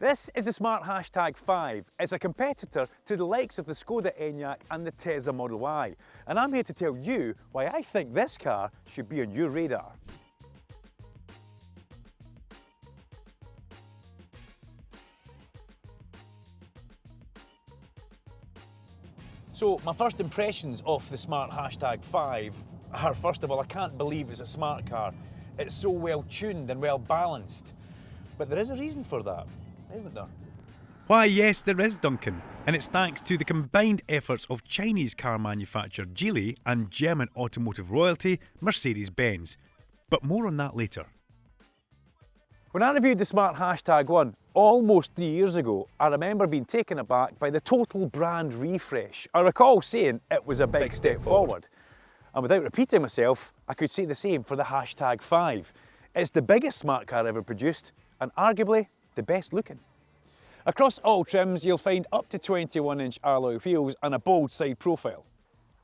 This is the Smart Hashtag 5. It's a competitor to the likes of the Skoda Enyaq and the Tesla Model Y. And I'm here to tell you why I think this car should be on your radar. So my first impressions of the Smart Hashtag 5 are, first of all, I can't believe it's a smart car. It's so well tuned and well balanced. But there is a reason for that, isn't there? Why, yes, there is, Duncan. And it's thanks to the combined efforts of Chinese car manufacturer Geely and German automotive royalty Mercedes-Benz. But more on that later. When I reviewed the Smart Hashtag 1 almost 3 years ago, I remember being taken aback by the total brand refresh. I recall saying it was a big step forward. And without repeating myself, I could say the same for the Hashtag 5. It's the biggest smart car ever produced, and arguably the best looking. Across all trims, you'll find up to 21-inch alloy wheels and a bold side profile.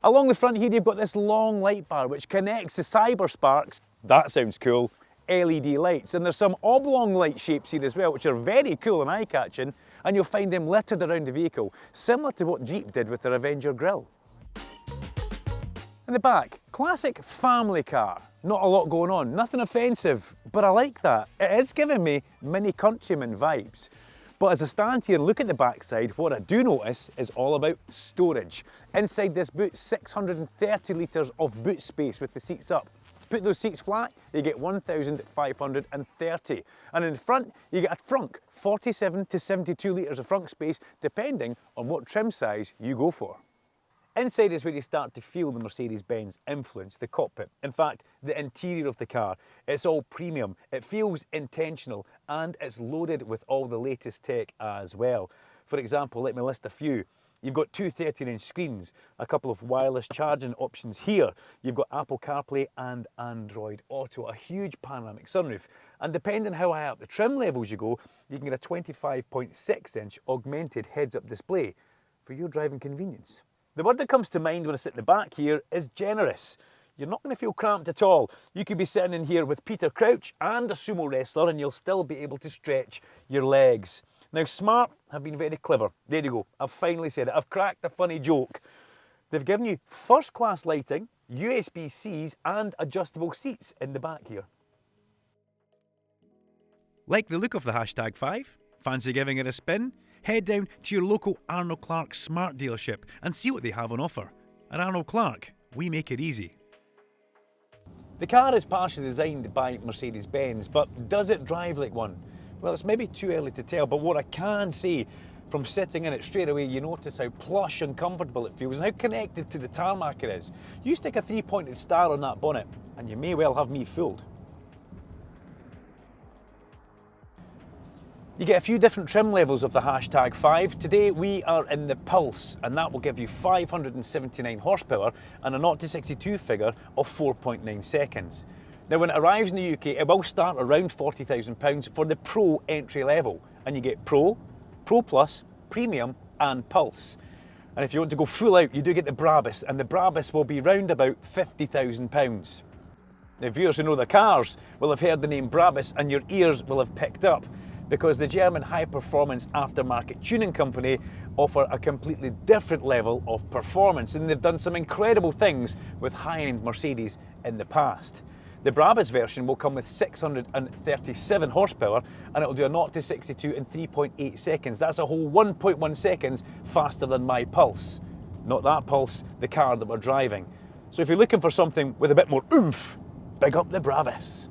Along the front here, you've got this long light bar which connects the cyber sparks, that sounds cool, LED lights. And there's some oblong light shapes here as well, which are very cool and eye-catching, and you'll find them littered around the vehicle, similar to what Jeep did with their Avenger grille. In the back, classic family car. Not a lot going on, nothing offensive, but I like that. It is giving me Mini Countryman vibes. But as I stand here and look at the backside, what I do notice is all about storage. Inside this boot, 630 litres of boot space with the seats up. Put those seats flat, you get 1,530. And in front, you get a frunk, 47 to 72 litres of frunk space, depending on what trim size you go for. Inside is where you start to feel the Mercedes-Benz influence, the cockpit. In fact, the interior of the car, it's all premium, it feels intentional, and it's loaded with all the latest tech as well. For example, let me list a few. You've got two 13-inch screens, a couple of wireless charging options here. You've got Apple CarPlay and Android Auto, a huge panoramic sunroof. And depending how high up the trim levels you go, you can get a 25.6-inch augmented heads-up display for your driving convenience. The word that comes to mind when I sit in the back here is generous. You're not going to feel cramped at all. You could be sitting in here with Peter Crouch and a sumo wrestler and you'll still be able to stretch your legs. Now, Smart have been very clever. There you go, I've finally said it. I've cracked a funny joke. They've given you first-class lighting, USB-Cs and adjustable seats in the back here. Like the look of the Hashtag 5? Fancy giving it a spin? Head down to your local Arnold Clark Smart dealership and see what they have on offer. At Arnold Clark, we make it easy. The car is partially designed by Mercedes-Benz, but does it drive like one? Well, it's maybe too early to tell, but what I can say from sitting in it straight away, you notice how plush and comfortable it feels and how connected to the tarmac it is. You stick a three-pointed star on that bonnet and you may well have me fooled. You get a few different trim levels of the Hashtag 5. Today we are in the Pulse, and that will give you 579 horsepower and a 0 to 62 figure of 4.9 seconds. Now when it arrives in the UK, it will start around £40,000 for the Pro entry level, and you get Pro, Pro Plus, Premium and Pulse. And if you want to go full out, you do get the BRABUS, and the BRABUS will be round about £50,000. Now viewers who know their cars will have heard the name BRABUS and your ears will have picked up, because the German high-performance aftermarket tuning company offer a completely different level of performance, and they've done some incredible things with high-end Mercedes in the past. The BRABUS version will come with 637 horsepower and it'll do a 0 to 62 in 3.8 seconds. That's a whole 1.1 seconds faster than my Pulse. Not that Pulse, the car that we're driving. So if you're looking for something with a bit more oomph, big up the BRABUS.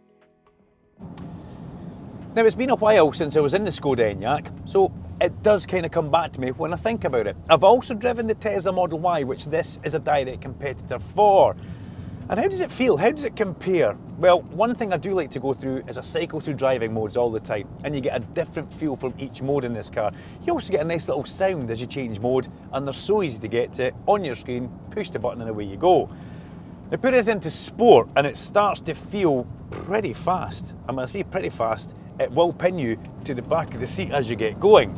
Now it's been a while since I was in the Skoda Enyaq, so it does kind of come back to me when I think about it. I've also driven the Tesla Model Y, which this is a direct competitor for. And how does it feel? How does it compare? Well, one thing I do like to go through is I cycle through driving modes all the time, and you get a different feel from each mode in this car. You also get a nice little sound as you change mode, and they're so easy to get to. On your screen, push the button and away you go. Now put it into sport and it starts to feel pretty fast. And when I say pretty fast, it will pin you to the back of the seat as you get going.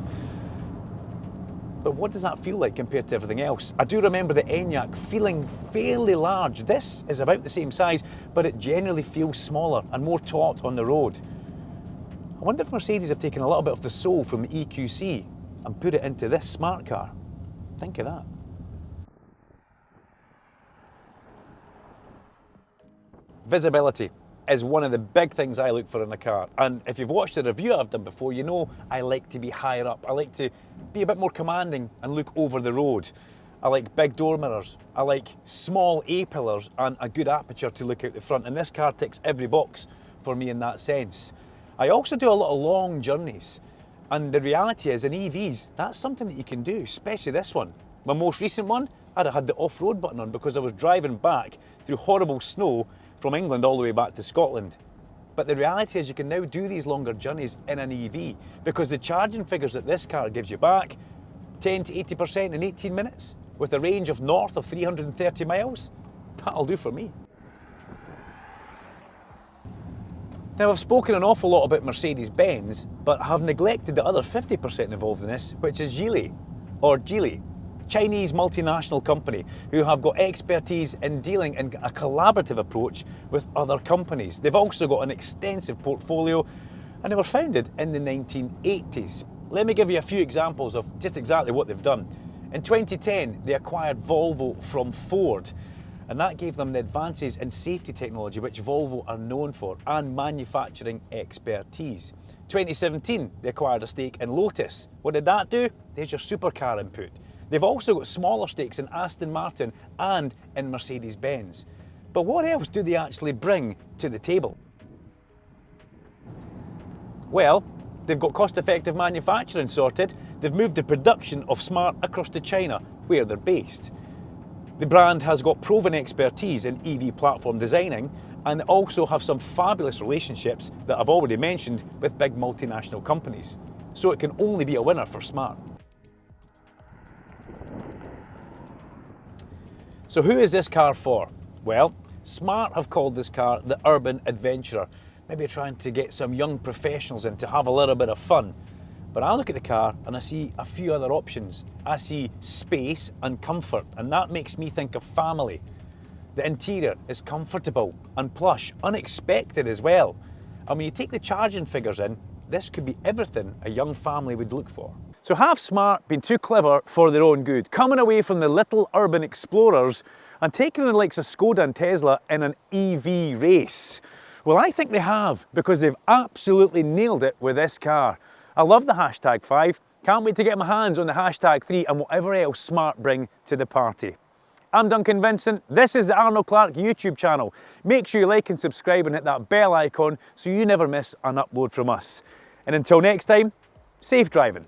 But what does that feel like compared to everything else? I do remember the Enyaq feeling fairly large. This is about the same size, but it generally feels smaller and more taut on the road. I wonder if Mercedes have taken a little bit of the soul from the EQC and put it into this smart car. Think of that. Visibility is one of the big things I look for in a car, and if you've watched a review I've done before, you know I like to be higher up. I like to be a bit more commanding and look over the road. I like big door mirrors, I like small A-pillars and a good aperture to look out the front, and this car ticks every box for me in that sense. I also do a lot of long journeys, and the reality is in EVs that's something that you can do, especially this one. My most recent one, I'd have had the off-road button on because I was driving back through horrible snow from England all the way back to Scotland. But the reality is you can now do these longer journeys in an EV because the charging figures that this car gives you back, 10 to 80% in 18 minutes, with a range of north of 330 miles, that'll do for me. Now I've spoken an awful lot about Mercedes-Benz, but I have neglected the other 50% involved in this, which is Geely, or Geely. Chinese multinational company who have got expertise in dealing in a collaborative approach with other companies. They've also got an extensive portfolio and they were founded in the 1980s. Let me give you a few examples of just exactly what they've done. In 2010, they acquired Volvo from Ford, and that gave them the advances in safety technology which Volvo are known for, and manufacturing expertise. 2017, they acquired a stake in Lotus. What did that do? There's your supercar input. They've also got smaller stakes in Aston Martin and in Mercedes-Benz. But what else do they actually bring to the table? Well, they've got cost-effective manufacturing sorted. They've moved the production of Smart across to China, where they're based. The brand has got proven expertise in EV platform designing, and they also have some fabulous relationships that I've already mentioned with big multinational companies. So it can only be a winner for Smart. So who is this car for? Well, Smart have called this car the Urban Adventurer, maybe trying to get some young professionals in to have a little bit of fun. But I look at the car and I see a few other options. I see space and comfort, and that makes me think of family. The interior is comfortable and plush, unexpected as well. And when you take the charging figures in, this could be everything a young family would look for. So have Smart been too clever for their own good, coming away from the little urban explorers and taking the likes of Skoda and Tesla in an EV race? Well, I think they have, because they've absolutely nailed it with this car. I love the #5, can't wait to get my hands on the #3 and whatever else Smart bring to the party. I'm Duncan Vincent, this is the Arnold Clark YouTube channel. Make sure you like and subscribe and hit that bell icon so you never miss an upload from us. And until next time, safe driving.